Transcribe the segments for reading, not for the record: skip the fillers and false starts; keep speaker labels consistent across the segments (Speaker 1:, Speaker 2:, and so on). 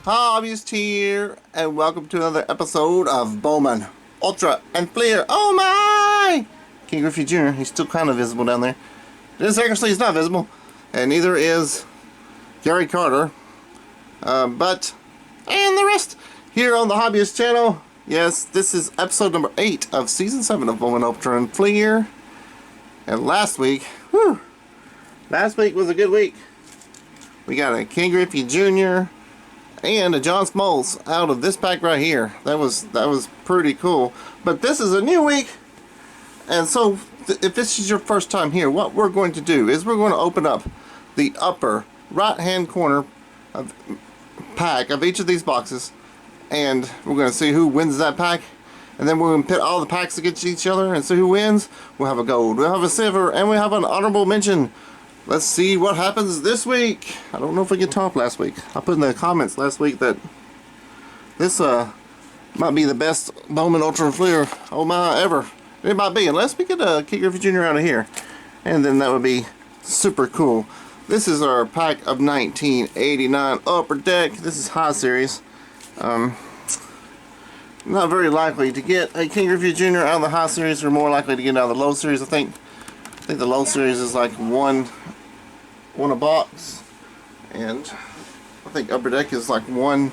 Speaker 1: Hobbyist here, and welcome to another episode of Bowman, Ultra, and Fleer. Oh my! King Griffey Jr., he's still kind of visible down there. This actually is not visible, and neither is Gary Carter. And the rest here on the Hobbyist channel. Yes, this is episode number 8 of season 7 of Bowman, Ultra, and Fleer. And last week was a good week. We got a King Griffey Jr. and a John Smalls out of this pack right here. That was pretty cool. But this is a new week, and so if this is your first time here, what we're going to do is we're going to open up the upper right hand corner of pack of each of these boxes, and we're going to see who wins that pack. And then we're going to pit all the packs against each other and see who wins. We'll have a gold, we'll have a silver, and we have an honorable mention. Let's see what happens this week. I don't know if we get top last week. I put in the comments last week that this might be the best Bowman Ultra and Fleer ever. It might be, unless we get a King Griffey Jr. out of here. And then that would be super cool. This is our pack of 1989 Upper Deck. This is high series. Not very likely to get a King Griffey Jr. out of the high series. We're more likely to get out of the low series. I think the low series is like one a box, and I think Upper Deck is like one.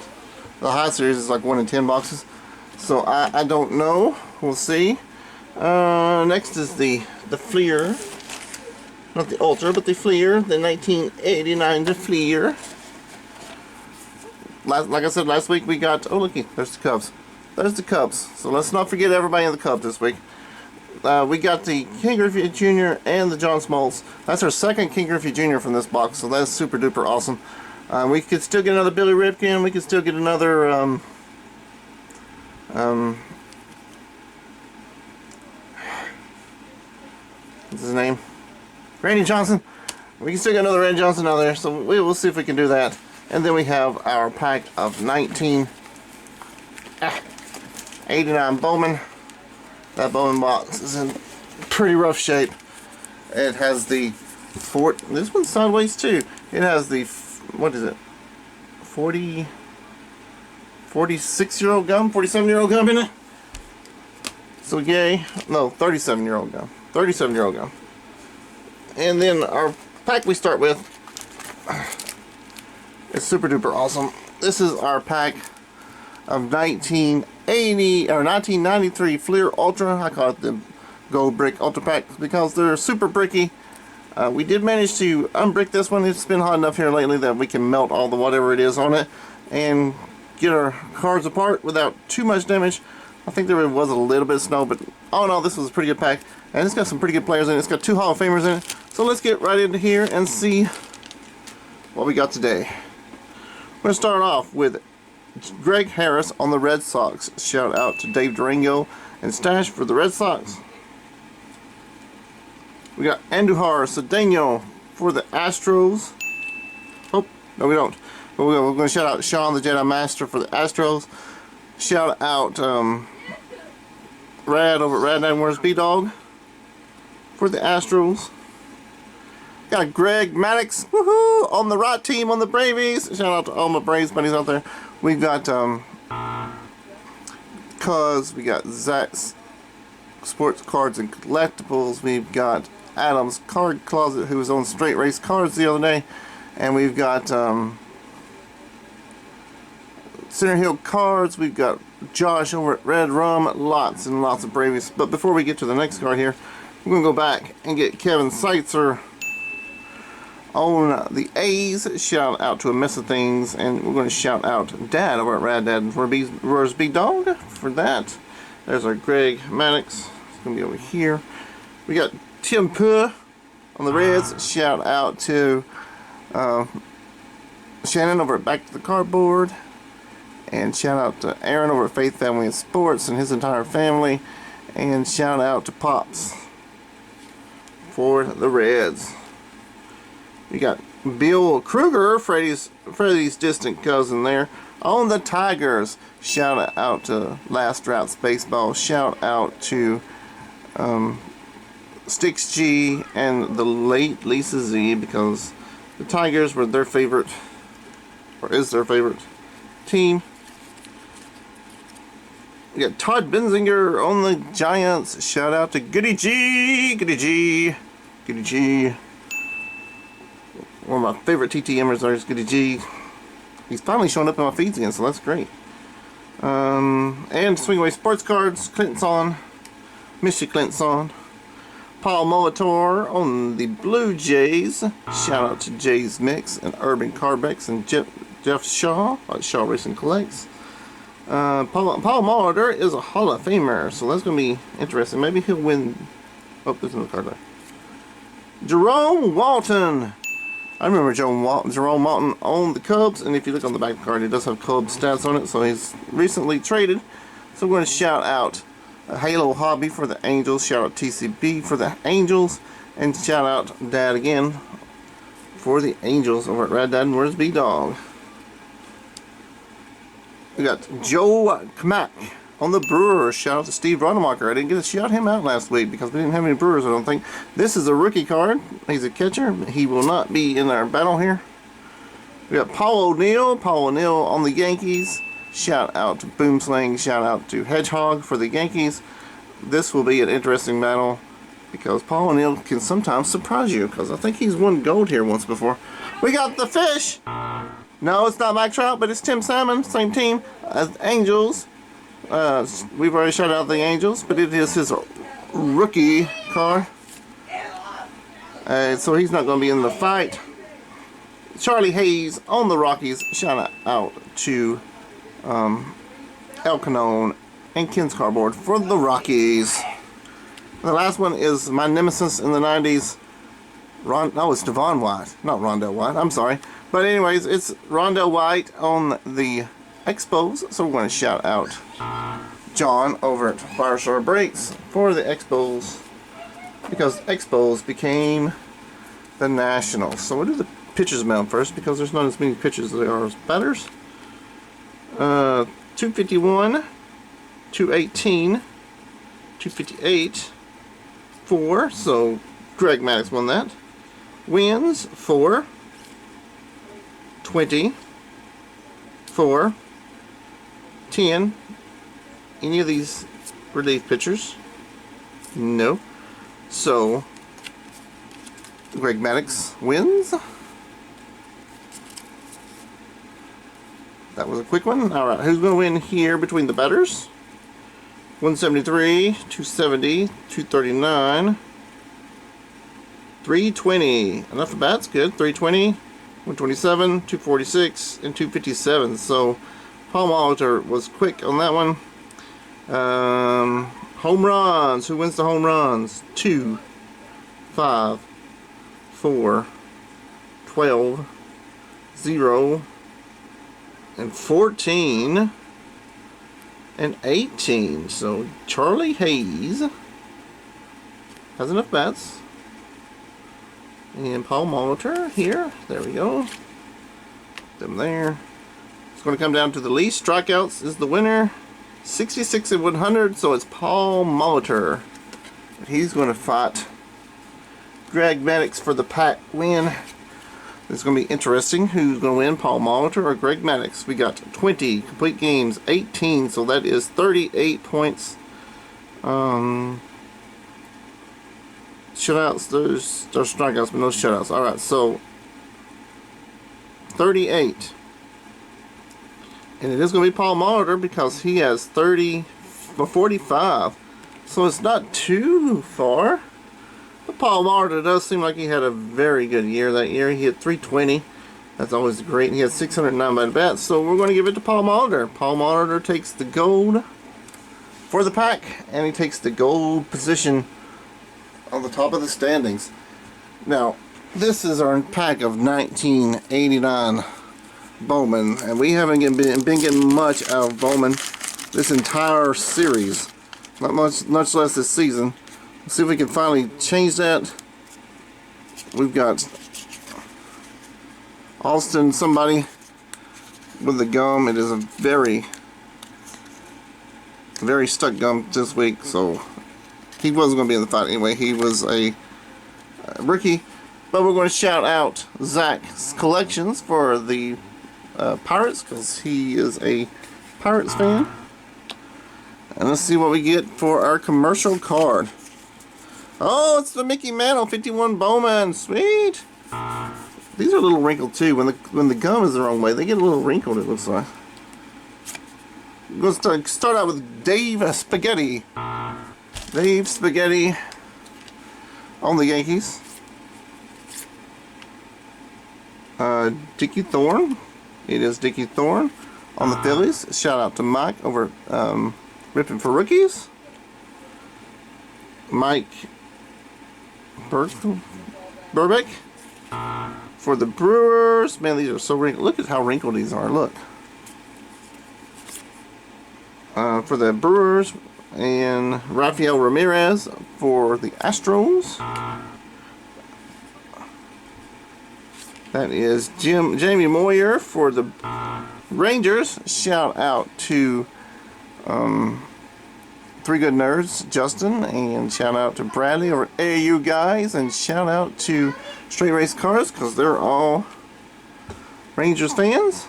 Speaker 1: The high series is like 1 in 10 boxes. So I don't know. We'll see. Next is the Fleer, not the Ultra, but the Fleer, the 1989 Fleer. Like I said last week, we got, oh looky, there's the Cubs. There's the Cubs. So let's not forget everybody in the Cubs this week. We got the King Griffey Jr. and the John Smalls. That's our second King Griffey Jr. from this box, so that's super duper awesome. We could still get another Billy Ripken. We could still get another what's his name? Randy Johnson. We can still get another Randy Johnson out there, so we'll see if we can do that. And then we have our pack of 1989 Bowman. That Bowman box is in pretty rough shape. It has the this one's sideways too. It has the, what is it, 46-year-old gum, 47-year-old gum in it. So yay, no, 37-year-old gum, 37-year-old gum. And then our pack we start with is super duper awesome. This is our pack of 1993 Fleer Ultra. I call it the Gold Brick Ultra Pack because they're super bricky. We did manage to unbrick this one. It's been hot enough here lately that we can melt all the whatever it is on it and get our cards apart without too much damage. I think there was a little bit of snow, but all in all, this was a pretty good pack. And it's got some pretty good players in it. It's got 2 Hall of Famers in it. So let's get right into here and see what we got today. We're going to start off with Greg Harris on the Red Sox. Shout out to Dave Durango and Stash for the Red Sox. We got Andujar Cedeno for the Astros. Oh, no we don't. But we're going to shout out Sean the Jedi Master for the Astros. Shout out Rad over at Rad 9 Where's B-Dog for the Astros. Got Greg Maddox, woohoo, on the right team on the Bravies. Shout out to all my Braves buddies out there. We've got Cuz, we got Zach's Sports Cards and Collectibles, we've got Adam's Card Closet, who was on Straight Race Cards the other day, and we've got Center Hill Cards, we've got Josh over at Red Rum, lots and lots of Bravies. But before we get to the next card here, we're going to go back and get Kevin Seitzer on the A's. Shout out to a mess of things, and we're going to shout out Dad over at Rad Dad for Where's B Dog for that. There's our Greg Maddox. It's going to be over here. We got Tim Puh on the Reds. Shout out to Shannon over at Back to the Cardboard, and shout out to Aaron over at Faith Family and Sports and his entire family, and shout out to Pops for the Reds. We got Bill Kruger, Freddie's distant cousin there, on the Tigers. Shout out to Last Routes Baseball. Shout out to Stix G and the late Lisa Z, because the Tigers were their favorite, or is their favorite team. We got Todd Benzinger on the Giants. Shout out to Goody G. Goody G. Goody G. One of my favorite TTMers is Goody G. He's finally showing up in my feeds again, so that's great. And Swing Away Sports Cards, Clinton, Missy Clinton, Paul Molitor on the Blue Jays. Shout out to Jays Mix and Urban Carbex and Jeff Shaw at Shaw Racing Collects. Paul Molitor is a Hall of Famer, so that's going to be interesting. Maybe he'll win. Oh, there's another card there. Jerome Walton. I remember Jerome Walton owned the Cubs, and if you look on the back of the card, it does have Cubs stats on it, so he's recently traded. So we're going to shout out Halo Hobby for the Angels, shout out TCB for the Angels, and shout out Dad again for the Angels over at Rad Dad and Where's B-Dog. We got Joe Kmack on the Brewers. Shout out to Steve Rodemacher. I didn't get to shout him out last week because we didn't have any Brewers, I don't think. This is a rookie card. He's a catcher. He will not be in our battle here. We got Paul O'Neill. Paul O'Neill on the Yankees. Shout out to Boomslang. Shout out to Hedgehog for the Yankees. This will be an interesting battle because Paul O'Neill can sometimes surprise you because I think he's won gold here once before. We got the Fish. No, it's not Mike Trout, but it's Tim Salmon. Same team as Angels. We've already shouted out the Angels, but it is his rookie card. So he's not going to be in the fight. Charlie Hayes on the Rockies. Shout out to El Canon and Ken's Cardboard for the Rockies. The last one is my nemesis in the 90s. It's Devon White, not Rondell White. I'm sorry. But anyways, it's Rondell White on the Expos. So we're going to shout out John over at Firestar Breaks for the Expos because Expos became the Nationals. So we'll do the pitchers mound first because there's not as many pitchers as there are as batters. 251, 218, 258, 4. So Greg Maddux won that. Wins 4, 20, 4, 10. Any of these relief pitchers? No. So Greg Maddux wins. That was a quick one. Alright, who's going to win here between the batters? 173, 270, 239, 320. Enough of bats, good. 320, 127, 246, and 257. So Paul Molitor was quick on that one. Home runs. Who wins the home runs? 2, 5, 4, 12, 0, and 14, and 18. So Charlie Hayes has enough bats. And Paul Molitor here. There we go. Them there. It's going to come down to the least strikeouts is the winner. 66 and 100. So it's Paul Molitor. He's going to fight Greg Maddux for the pack win. It's going to be interesting. Who's going to win, Paul Molitor or Greg Maddux? We got 20 complete games, 18. So that is 38 points. Shutouts, there's strikeouts, but no shutouts. Alright, so 38. And it is going to be Paul Molitor because he has 45. So it's not too far. But Paul Molitor does seem like he had a very good year that year. He hit 320. That's always great. He had 609 by bats. So we're going to give it to Paul Molitor. Paul Molitor takes the gold for the pack. And he takes the gold position on the top of the standings. Now, this is our pack of 1989 Bowman, and we haven't been getting much out of Bowman this entire series. Not much less this season. Let's see if we can finally change that. We've got Alston, somebody with the gum. It is a very stuck gum this week, so he wasn't going to be in the fight anyway. He was a rookie. But we're going to shout out Zach's Collections for the Pirates because he is a Pirates fan. And let's see what we get for our commercial card. Oh, it's the Mickey Mantle 51 Bowman. Sweet. These are a little wrinkled too. When the gum is the wrong way, they get a little wrinkled, it looks like. I'm going to start out with Dave Spaghetti. Dave Spaghetti on the Yankees. Dickie Thorne. It is Dickie Thorne on the Phillies. Shout out to Mike over Ripping for Rookies. Mike Burbeck for the Brewers. Man, these are so wrinkled. Look at how wrinkled these are. Look. For the Brewers, and Rafael Ramirez for the Astros. That is Jamie Moyer for the Rangers. Shout out to Three Good Nerds, Justin, and shout out to Bradley or AU Guys, and shout out to Straight Race Cars because they're all Rangers fans.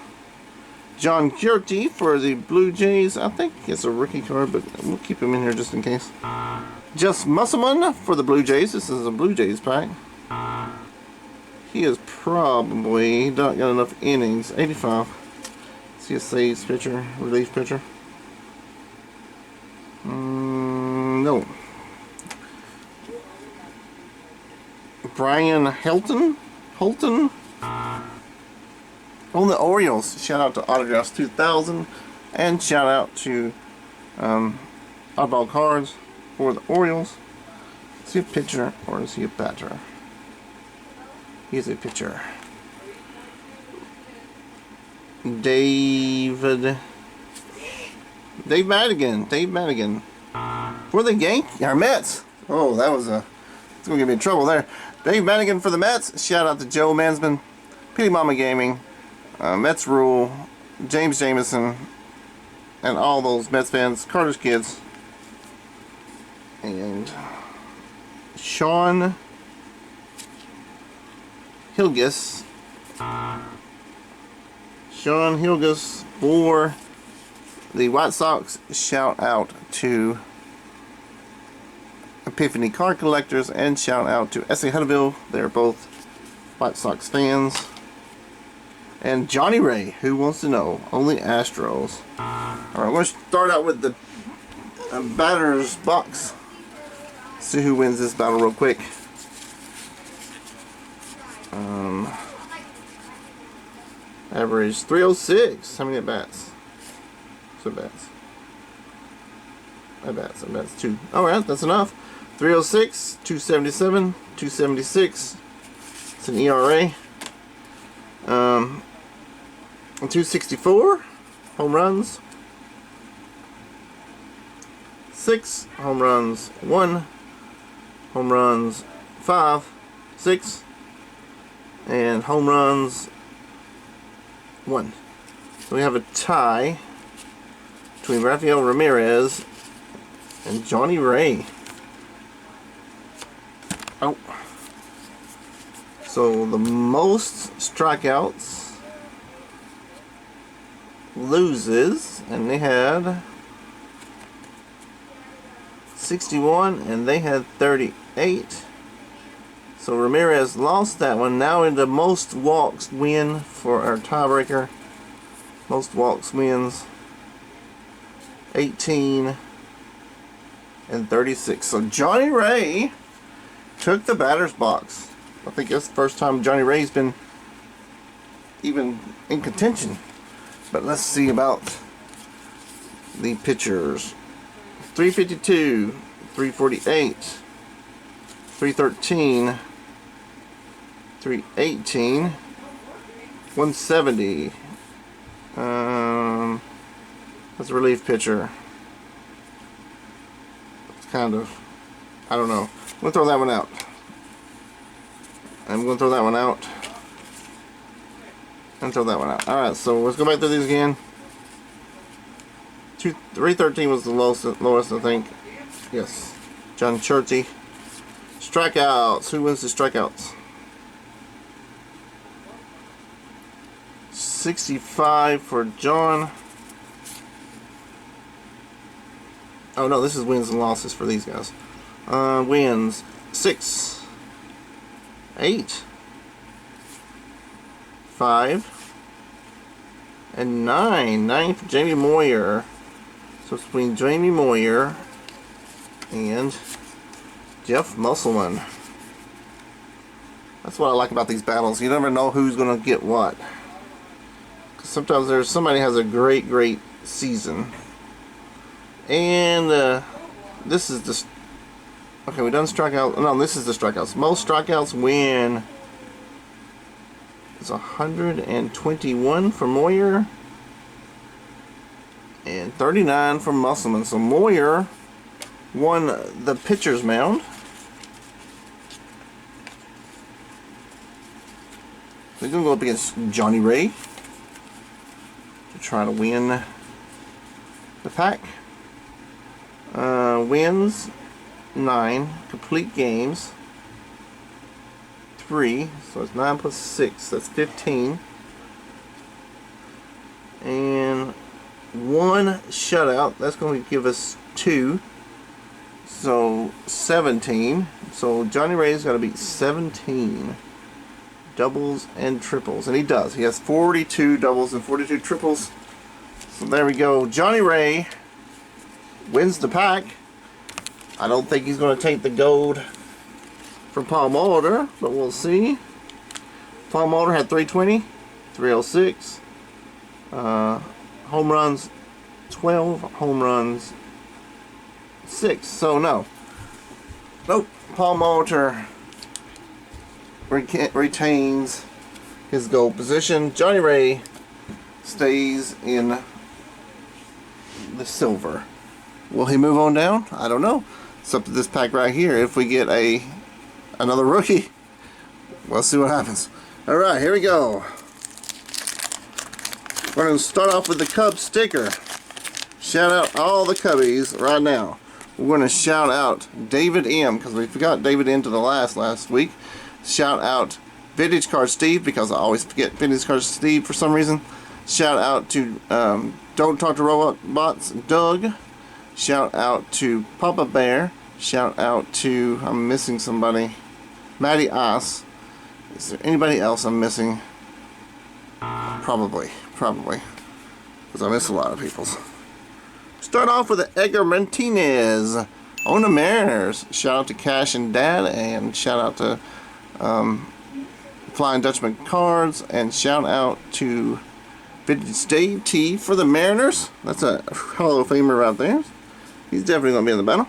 Speaker 1: John Curti for the Blue Jays. I think it's a rookie card, but we'll keep him in here just in case. Just Musselman for the Blue Jays. This is a Blue Jays pack. He is probably not got enough innings. 85. See a saves pitcher, relief pitcher. No. Brian Holton on the Orioles. Shout out to Autographs 2000, and shout out to Oddball Cards for the Orioles. Is he a pitcher or is he a batter? He is a pitcher. Dave Madigan for the Mets. Oh, that was it's gonna get me in trouble there. Dave Madigan for the Mets. Shout out to Joe Mansman, Petey Mama Gaming, Mets Rule, James Jameson, and all those Mets fans, Carter's Kids, and Sean Hilgis. For the White Sox. Shout out to Epiphany Card Collectors, and shout out to S.A. Huddleville. They're both White Sox fans. And Johnny Ray, who wants to know? Only Astros. Alright, we're going to start out with the batter's box. See who wins this battle real quick. Average 306. How many at bats? At bats 2. Alright, that's enough. 306, 277, 276. It's an ERA. 264 home runs. 6 home runs. 1 home runs. 5, 6, and home runs 1. So we have a tie between Rafael Ramirez and Johnny Ray. Oh. So the most strikeouts loses, and they had 61 and they had 38. So Ramirez lost that one. Now into most walks win for our tiebreaker. Most walks wins 18 and 36. So Johnny Ray took the batter's box. I think that's the first time Johnny Ray's been even in contention. But let's see about the pitchers. 352, 348, 313, 318, 170. That's a relief pitcher. It's kind of, I don't know. I'm going to throw that one out. And throw that one out. Alright, so let's go back through these again. 313 was the lowest, I think. Yes. John Churchy. Strikeouts. Who wins the strikeouts? 65 for John. Oh no, this is wins and losses for these guys. Wins 6, 8, 5, and 9. 9 for Jamie Moyer. So it's between Jamie Moyer and Jeff Musselman. That's what I like about these battles. You never know who's going to get what. 'Cause sometimes there's somebody has a great season. And this is the... Okay, we done strikeouts. No, this is the strikeouts. Most strikeouts win is 121 for Moyer. And 39 for Musselman. So Moyer won the pitcher's mound. So he's going to go up against Johnny Ray to try to win the pack. Wins 9, complete games 3, so it's 9 plus 6, that's 15. And 1 shutout, that's going to give us 2, so 17. So Johnny Ray's got to beat 17 doubles and triples, and he does. He has 42 doubles and 42 triples. So there we go. Johnny Ray wins the pack. I don't think he's going to take the gold for Paul Molitor, but we'll see. Paul Molitor had 320, 306, home runs 12, home runs 6. So no. Nope. Paul Molitor retains his gold position. Johnny Ray stays in the silver. Will he move on down? I don't know. It's up to this pack right here. If we get another rookie, we'll see what happens. Alright, here we go. We're going to start off with the Cubs sticker. Shout out all the Cubbies right now. We're going to shout out David M, because we forgot David M to the last week. Shout out Vintage Card Steve, because I always forget Vintage Card Steve for some reason. Shout out to Don't Talk to Robots Doug. Shout out to Papa Bear. Shout out to, I'm missing somebody, Matty Oss. Is there anybody else I'm missing? Probably, because I miss a lot of people's. Start off with Edgar Martinez on the Mariners. Shout out to Cash and Dad, and shout out to Flying Dutchman Cards, and shout out to Vintage Dave T for the Mariners. That's a Hall of Famer right there. He's definitely going to be in the battle.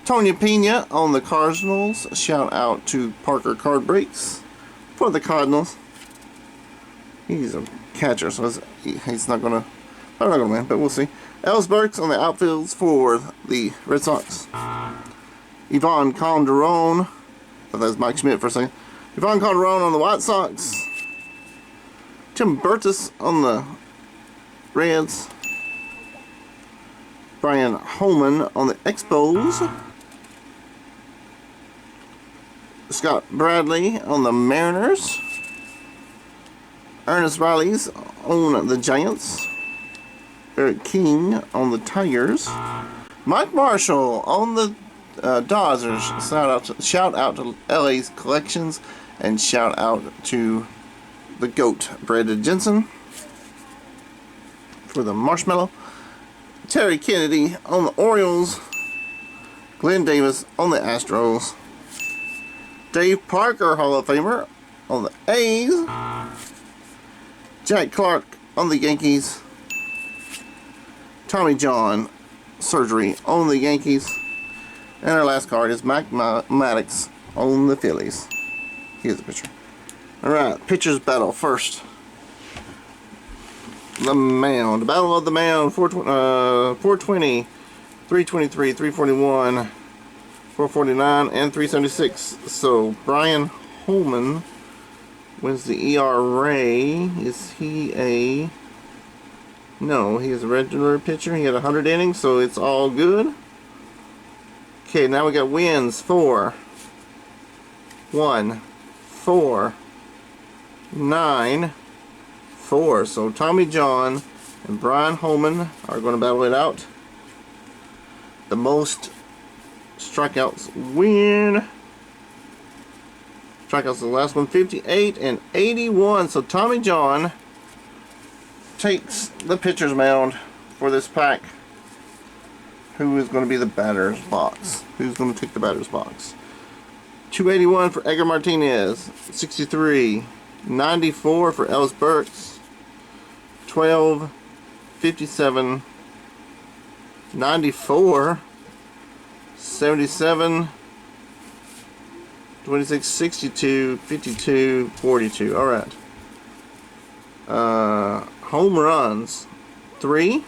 Speaker 1: Tony Pena on the Cardinals. Shout out to Parker Card Breaks for the Cardinals. He's a catcher, so he's not going to... I'm not going to win, but we'll see. Ellsbergs on the outfields for the Red Sox. Ivan Calderon. Thought that was Mike Schmidt for a second. Ivan Calderon on the White Sox. Tim Burtis on the Reds. Brian Holman on the Expos. Scott Bradley on the Mariners. Ernest Riley's on the Giants. Eric King on the Tigers. Mike Marshall on the Dodgers. Shout out to LA's Collections, and shout out to the GOAT, Brandon Jensen, for the Marshmallow. Terry Kennedy on the Orioles. Glenn Davis on the Astros. Dave Parker, Hall of Famer, on the A's. Jack Clark on the Yankees. Tommy John surgery on the Yankees. And our last card is Mike Maddox on the Phillies. Here's the pitcher. Alright, pitcher's battle first. The mound. Battle of the mound. 420, 323, 341, 449, and 376. So Brian Holman wins the ERA. Is he a... No, he is a regular pitcher. He had 100 innings, so it's all good. Okay, now we got wins. 4, 1, 4, 9, 4. So Tommy John and Brian Holman are going to battle it out. The most strikeouts win. Strikeouts the last one, 58 and 81. So Tommy John takes the pitcher's mound for this pack. Who is going to be the batter's box? Who's going to take the batter's box? 281 for Edgar Martinez. 63. 94 for Ellis Burks. 12. 57. 94. 77. 26. 62. 52. 42. Alright. Home runs. 3.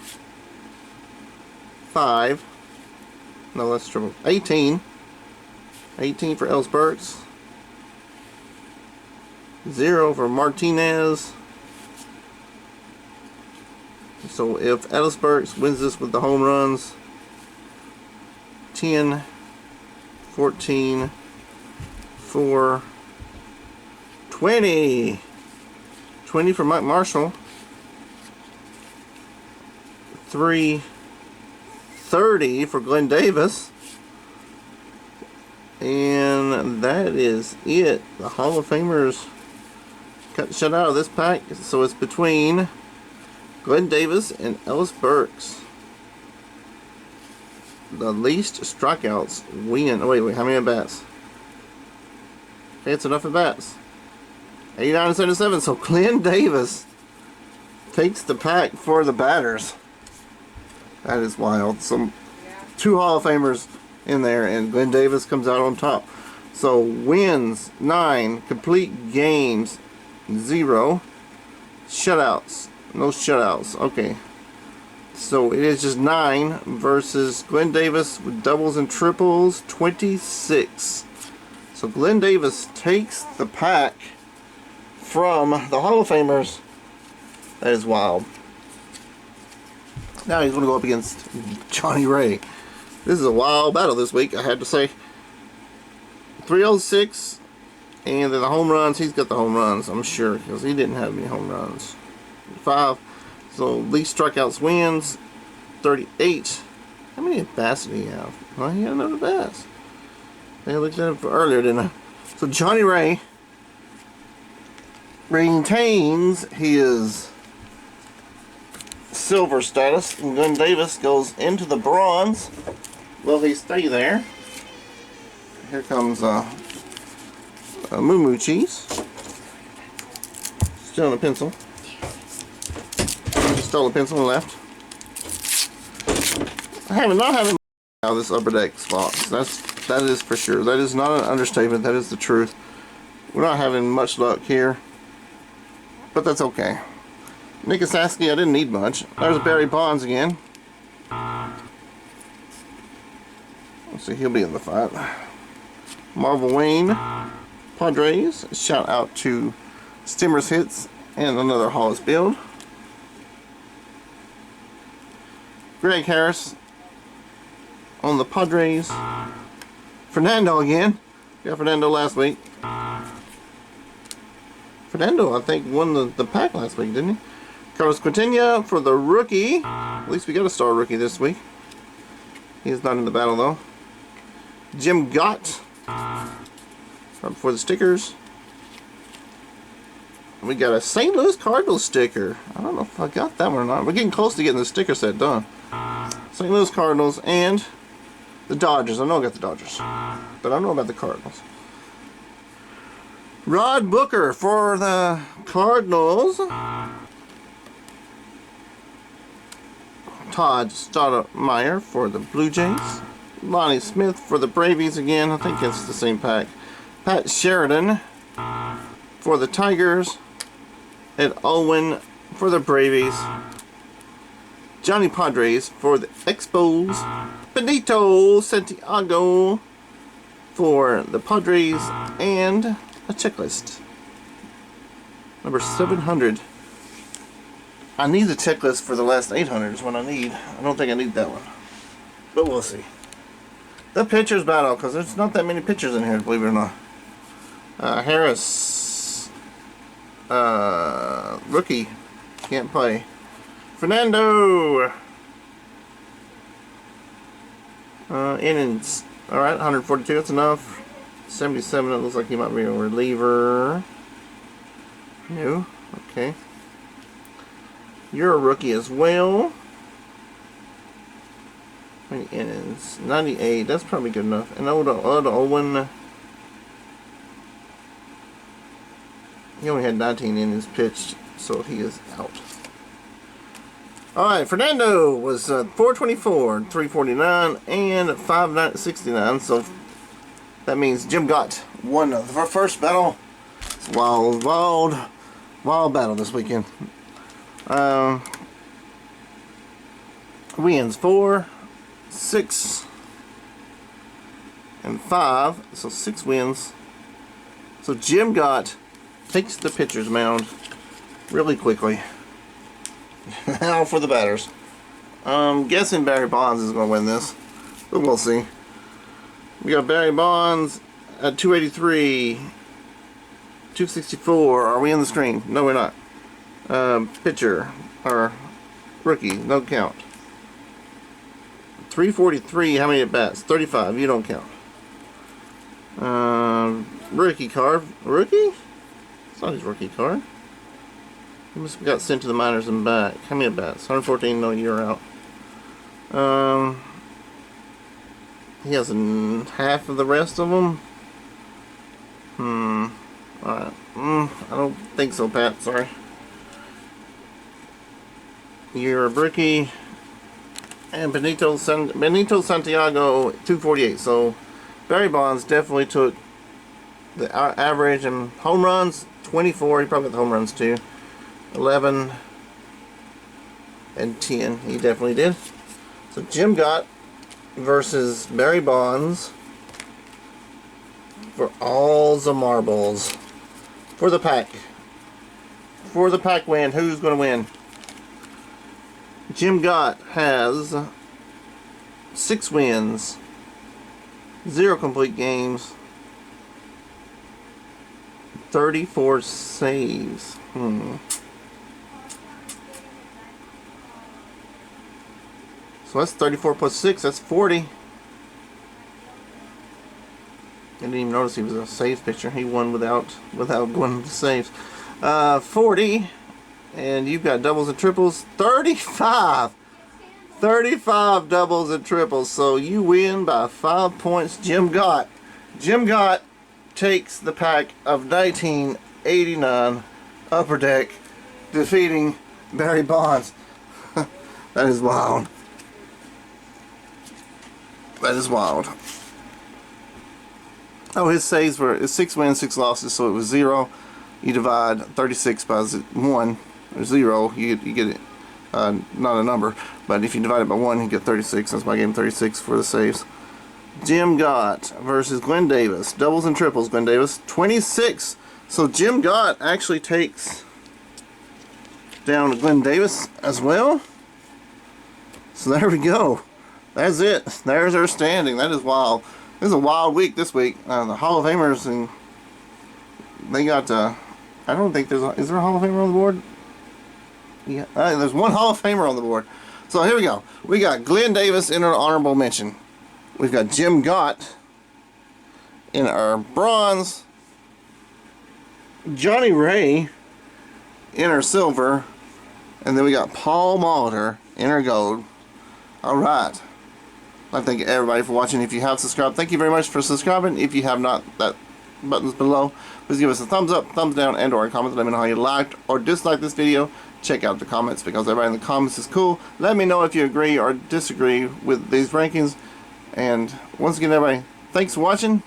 Speaker 1: 5. No, that's triple. 18. 18 for Ellis Burks. 0 for Martinez. So if Ellis Burks wins this with the home runs, 10, 14, 4, 20. 20 for Mike Marshall. 3, 30 for Glenn Davis. And that is it. The Hall of Famers got shut out of this pack. So it's between Glenn Davis and Ellis Burks. The least strikeouts win. Oh, wait, how many at bats? Okay, it's enough at bats. 89 and 77. So Glenn Davis takes the pack for the batters. That is wild. Some 2 Hall of Famers in there, and Glenn Davis comes out on top. So wins 9, complete games 0, shutouts, no shutouts. Okay, so it is just 9 versus Glenn Davis with doubles and triples 26. So Glenn Davis takes the pack from the Hall of Famers. That is wild. Now he's going to go up against Johnny Ray. This is a wild battle this week, I had to say. 306, and then the home runs, he's got the home runs, I'm sure, because he didn't have any home runs. 5, so least strikeouts wins, 38. How many at-bats did he have? Well, he had another at-bats. I looked at him earlier, didn't I? So Johnny Ray maintains his silver status, and Glenn Davis goes into the bronze. Will he stay there? Here comes Moo Moo Cheese. Still in a pencil. Just stole a pencil and left. Not having out of this Upper Deck box. That is for sure. That is not an understatement. That is the truth. We're not having much luck here, but that's okay. Nick Asaski, I didn't need much. There's Barry Bonds again. Let's see, he'll be in the fight. Marvel Wayne, Padres. Shout out to Stimmer's Hits and another Hollis build. Greg Harris on the Padres. Fernando again. We got Fernando last week. Fernando, I think, won the pack last week, didn't he? Carlos Quintana for the rookie. At least we got a star rookie this week. He's not in the battle, though. Jim Gott for the stickers. We got a St. Louis Cardinals sticker. I don't know if I got that one or not. We're getting close to getting the sticker set done. St. Louis Cardinals and the Dodgers. I know I got the Dodgers, but I don't know about the Cardinals. Rod Booker for the Cardinals. Todd Stoudemire for the Blue Jays. Lonnie Smith for the Bravies again. I think it's the same pack. Pat Sheridan for the Tigers. Ed Owen for the Bravies. Johnny Padres for the Expos. Benito Santiago for the Padres. And a checklist. Number 700. I need the checklist for the last 800 is what I need. I don't think I need that one. But we'll see. The pitcher's battle, because there's not that many pitchers in here, believe it or not. Harris. Rookie. Can't play. Fernando. Innings. Alright, 142. That's enough. 77. It looks like he might be a reliever. No. Okay. You're a rookie as well. How many innings? 98. That's probably good enough. And Owen. He only had 19 innings pitched, so he is out. Alright, Fernando was 424, 349, and 569. So that means Jim Gott won the first battle. It's a wild battle this weekend. Wins 4, 6, and 5. So 6 wins. So Jim Gott takes the pitcher's mound really quickly. Now for the batters. I'm guessing Barry Bonds is going to win this, but we'll see. We got Barry Bonds at 283, 264. Are we in the screen? No, we're not. Pitcher, or rookie, no count. 343, how many at bats? 35, you don't count. Rookie card. Rookie? It's not his rookie card. He must have got sent to the minors and back. How many at bats? 114, no, you're out. He has half of the rest of them. Alright. I don't think so, Pat. Sorry. You're a rookie. And Benito Santiago, 248. So Barry Bonds definitely took the average and home runs, 24. He probably got the home runs too. 11 and 10. He definitely did. So Jim Gott versus Barry Bonds for all the marbles. For the pack. For the pack win. Who's going to win? Jim Gott has 6 wins, 0 complete games, 34 saves. So that's 34 plus 6, that's 40. I didn't even notice he was a saves pitcher. He won without going to saves. 40. And you've got doubles and triples. 35. 35 doubles and triples. So you win by 5 points. Jim Gott. Jim Gott takes the pack of 1989 Upper Deck, defeating Barry Bonds. That is wild. That is wild. Oh, his saves were 6 wins, 6 losses, so it was 0. You divide 36 by 1 or 0, you get it. Not a number, but if you divide it by 1, you get 36. That's why I gave him 36 for the saves. Jim Gott versus Glenn Davis. Doubles and triples, Glenn Davis. 26. So Jim Gott actually takes down Glenn Davis as well. So there we go. That's it. There's our standing. That is wild. This is a wild week this week. The Hall of Famers, and they got, I don't think is there a Hall of Famer on the board? Yeah, there's one Hall of Famer on the board. So here we go. We got Glenn Davis in our honorable mention. We've got Jim Gott in our bronze. Johnny Ray in our silver. And then we got Paul Molitor in our gold. Alright. I thank everybody for watching. If you have subscribed, thank you very much for subscribing. If you have not, that button's below. Please give us a thumbs up, thumbs down, and or a comment. Let me know how you liked or disliked this video. Check out the comments, because everybody in the comments is cool. Let me know if you agree or disagree with these rankings. And once again, everybody, thanks for watching.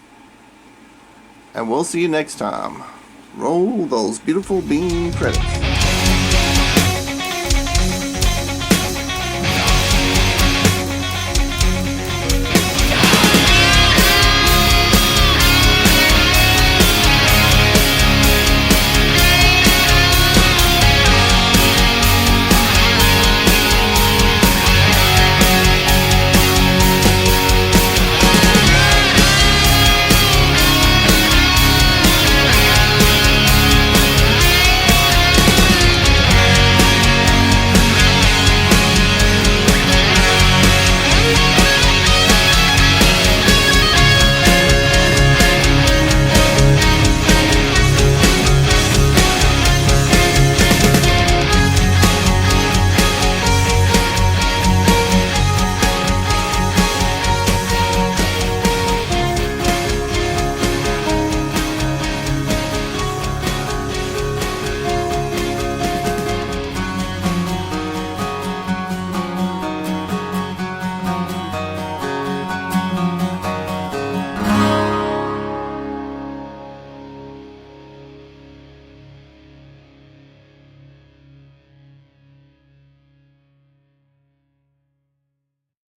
Speaker 1: And we'll see you next time. Roll those beautiful bean credits.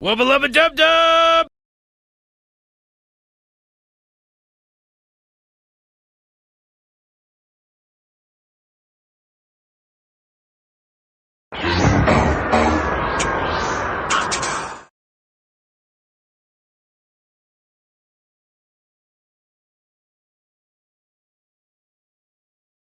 Speaker 2: Wubba lubba dub dub!